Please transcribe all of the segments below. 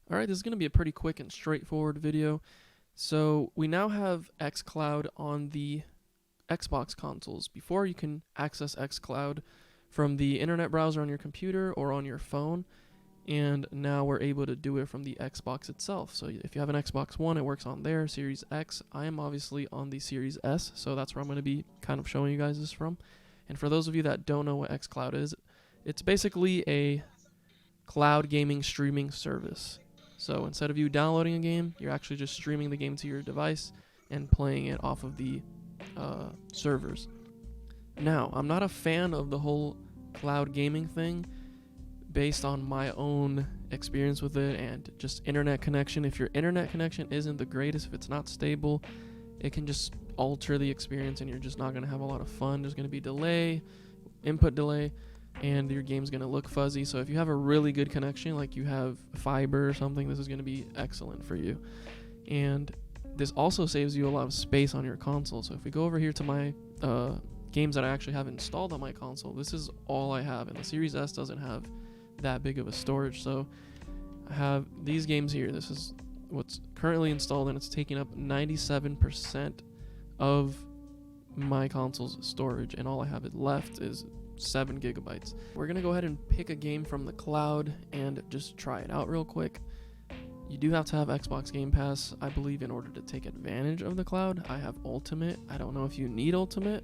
Alright, this is going to be a pretty quick and straightforward video. So we now have Xcloud on the Xbox consoles. Before, you can access Xcloud from the internet browser on your computer or on your phone, and now we're able to do it from the Xbox itself. So if you have an Xbox One, it works on there. Series X, I am obviously on the Series S, so that's where I'm going to be kind of showing you guys this from. And for those of you that don't know what Xcloud is, it's basically a cloud gaming streaming service. So instead of you downloading a game, you're actually just streaming the game to your device and playing it off of the servers. Now, I'm not a fan of the whole cloud gaming thing based on my own experience with it and just internet connection. If your internet connection isn't the greatest, if it's not stable, it can just alter the experience and you're just not going to have a lot of fun. There's going to be delay, input delay, and your game's going to look fuzzy. So if you have a really good connection, like you have fiber or something, this is going to be excellent for you. And this also saves you a lot of space on your console. So if we go over here to my games that I actually have installed on my console, this is all I have, and the Series S doesn't have that big of a storage. So I have these games here. This is what's currently installed, and it's taking up 97% of my console's storage, and all I have left is 7 gigabytes. We're gonna go ahead and pick a game from the cloud and just try it out real quick. You do have to have Xbox Game Pass, I believe, in order to take advantage of the cloud. I have Ultimate. I don't know if you need Ultimate.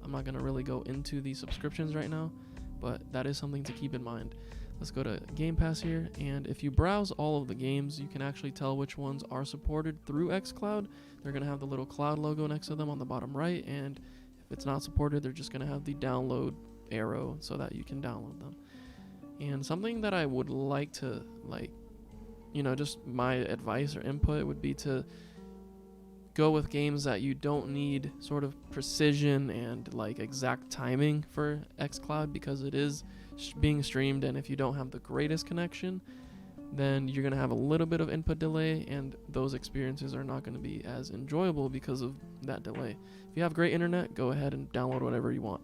I'm not gonna really go into the subscriptions right now, but that is something to keep in mind. Let's go to Game Pass here, and if you browse all of the games, you can actually tell which ones are supported through Xcloud. They're gonna have the little cloud logo next to them on the bottom right, and if it's not supported, they're just gonna have the download arrow so that you can download them. And something that I would like to, just my advice or input would be to go with games that you don't need sort of precision and exact timing for Xcloud, because it is being streamed, and if you don't have the greatest connection, then you're going to have a little bit of input delay, and those experiences are not going to be as enjoyable because of that delay. If you have great internet, go ahead and download whatever you want.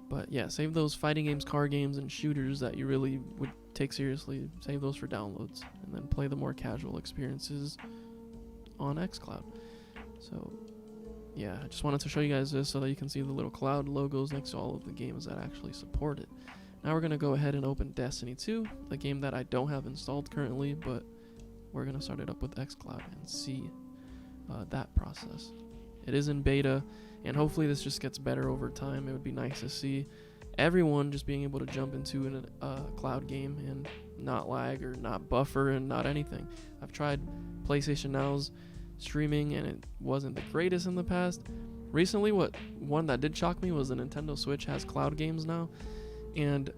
But yeah, save those fighting games, car games, and shooters that you really would take seriously. Save those for downloads, and then play the more casual experiences on Xcloud. So yeah, I just wanted to show you guys this so that you can see the little cloud logos next to all of the games that actually support it. Now we're going to go ahead and open Destiny 2, a game that I don't have installed currently, but we're going to start it up with Xcloud and see that process. It is in beta, and hopefully this just gets better over time. It would be nice to see everyone just being able to jump into a cloud game and not lag or not buffer and not anything. I've tried PlayStation Now's streaming, and it wasn't the greatest in the past. Recently, one that did shock me was the Nintendo Switch has cloud games now, and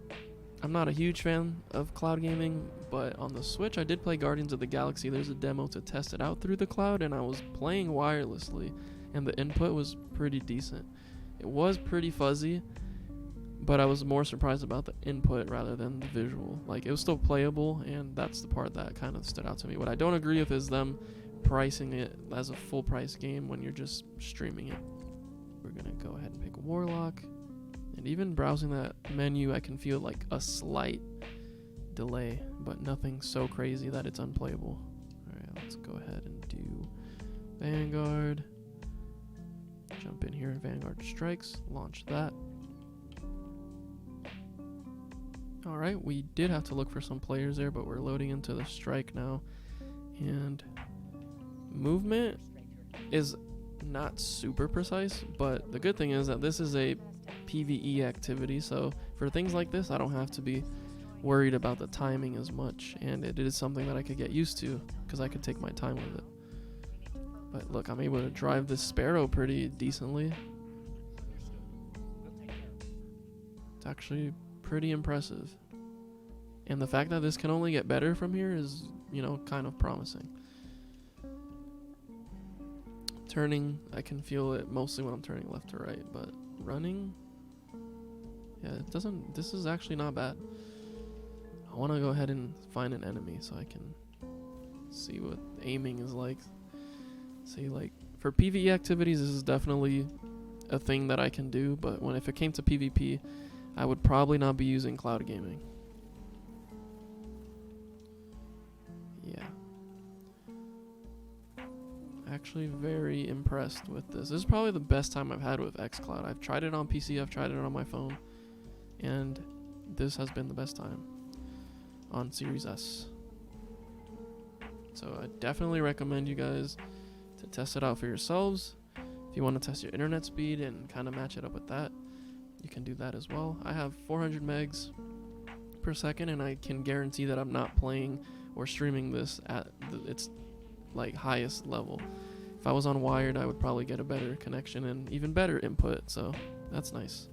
I'm not a huge fan of cloud gaming, but on the Switch I did play Guardians of the Galaxy. There's a demo to test it out through the cloud, and I was playing wirelessly, and the input was pretty decent. It was pretty fuzzy, but I was more surprised about the input rather than the visual. It was still playable, and that's the part that kind of stood out to me. What I don't agree with is them pricing it as a full price game when you're just streaming it. We're gonna go ahead and pick Warlock, and even browsing that menu I can feel a slight delay, but nothing so crazy that it's unplayable. Alright, let's go ahead and do Vanguard. Jump in here, Vanguard Strikes, launch that. Alright, we did have to look for some players there, but we're loading into the strike now, and movement is not super precise, but the good thing is that this is a PvE activity, so for things like this I don't have to be worried about the timing as much, and it is something that I could get used to because I could take my time with it. But look, I'm able to drive this Sparrow pretty decently. It's actually pretty impressive, and the fact that this can only get better from here is, kind of promising. Turning, I can feel it mostly when I'm turning left to right, but running, yeah, this is actually not bad. I want to go ahead and find an enemy so I can see what aiming is like. See, for PvE activities, this is definitely a thing that I can do, but if it came to PvP, I would probably not be using cloud gaming. actually very impressed with this. This is probably the best time I've had with Xcloud. I've tried it on PC, I've tried it on my phone, and this has been the best time on Series S. So I definitely recommend you guys to test it out for yourselves. If you want to test your internet speed and kind of match it up with that, you can do that as well. I have 400 megs per second, and I can guarantee that I'm not playing or streaming this at its like highest level. If I was on wired, I would probably get a better connection and even better input, so that's nice.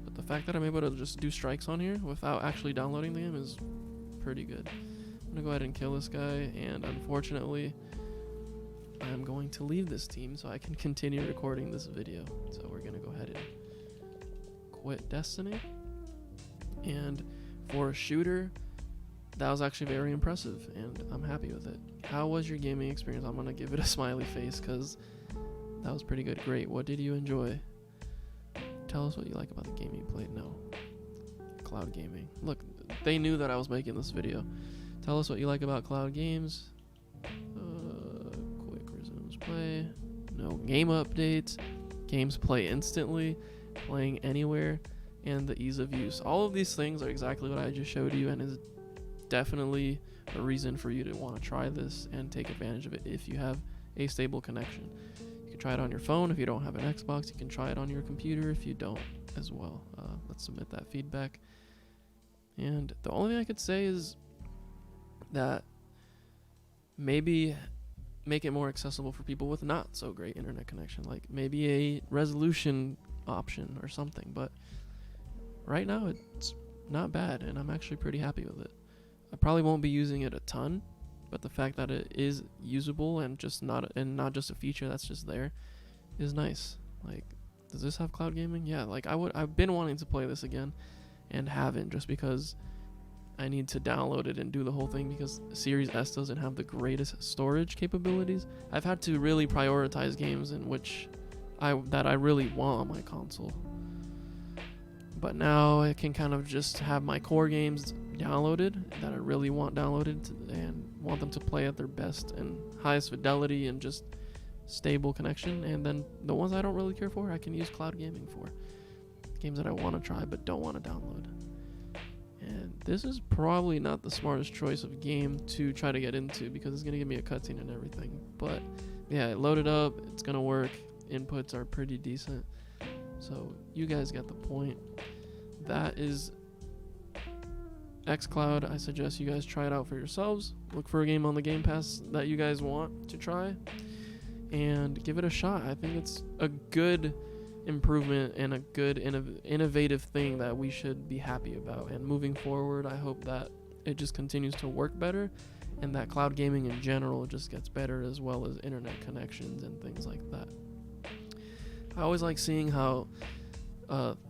But the fact that I'm able to just do strikes on here without actually downloading the game is pretty good. I'm gonna go ahead and kill this guy, and unfortunately I'm going to leave this team so I can continue recording this video. So we're gonna go ahead and quit Destiny. And for a shooter, that was actually very impressive, and I'm happy with it. How was your gaming experience? I'm gonna give it a smiley face because that was pretty good. Great. What did you enjoy? Tell us what you like about the game you played. No. Cloud gaming. Look, they knew that I was making this video. Tell us what you like about cloud games. Quick resumes play. No game updates. Games play instantly. Playing anywhere. And the ease of use. All of these things are exactly what I just showed you, and is definitely a reason for you to want to try this and take advantage of it if you have a stable connection. You can try it on your phone if you don't have an Xbox. You can try it on your computer if you don't as well. Let's submit that feedback. And the only thing I could say is that maybe make it more accessible for people with not so great internet connection, like maybe a resolution option or something. But right now it's not bad, and I'm actually pretty happy with it. I probably won't be using it a ton, but the fact that it is usable and not just a feature that's just there is nice. Like, does this have cloud gaming? Yeah, like I've been wanting to play this again and haven't, just because I need to download it and do the whole thing, because Series S doesn't have the greatest storage capabilities. I've had to really prioritize games in which I really want on my console. But now I can kind of just have my core games downloaded that I really want downloaded and want them to play at their best and highest fidelity and just stable connection. And then the ones I don't really care for, I can use cloud gaming for. Games that I want to try but don't want to download. And this is probably not the smartest choice of game to try to get into, because it's going to give me a cutscene and everything. But yeah, load it up. It's going to work. Inputs are pretty decent. So you guys get the point. That is Xcloud. I suggest you guys try it out for yourselves. Look for a game on the Game Pass that you guys want to try and give it a shot. I think it's a good improvement and a good innovative thing that we should be happy about. And moving forward, I hope that it just continues to work better, and that cloud gaming in general just gets better, as well as internet connections and things like that. I always like seeing how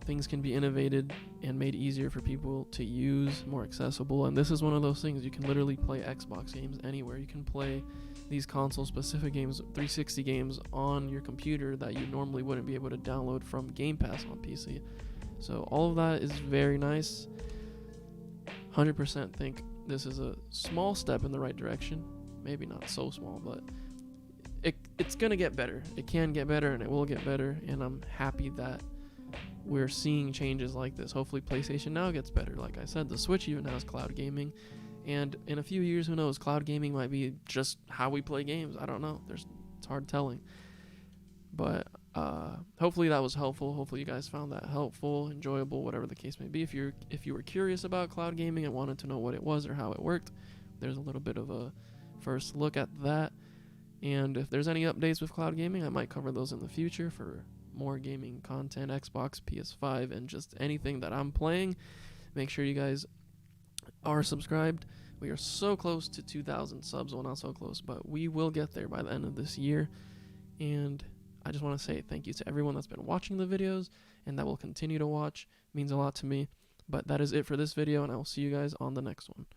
things can be innovated and made easier for people to use, more accessible, and this is one of those things. You can literally play Xbox games anywhere. You can play these console-specific games, 360 games, on your computer that you normally wouldn't be able to download from Game Pass on PC. So all of that is very nice. 100% think this is a small step in the right direction. Maybe not so small, but it's going to get better. It can get better, and it will get better, and I'm happy that we're seeing changes like this. Hopefully PlayStation Now gets better. Like I said, the Switch even has cloud gaming, and in a few years, who knows, cloud gaming might be just how we play games. I don't know. It's hard telling. But hopefully that was helpful. Hopefully you guys found that helpful, enjoyable, whatever the case may be. If you were curious about cloud gaming and wanted to know what it was or how it worked, there's a little bit of a first look at that. And if there's any updates with cloud gaming, I might cover those in the future for more gaming content, Xbox, PS5, and just anything that I'm playing. Make sure you guys are subscribed. We are so close to 2,000 subs. Well, not so close, but we will get there by the end of this year. And I just want to say thank you to everyone that's been watching the videos and that will continue to watch. It means a lot to me. But that is it for this video, and I will see you guys on the next one.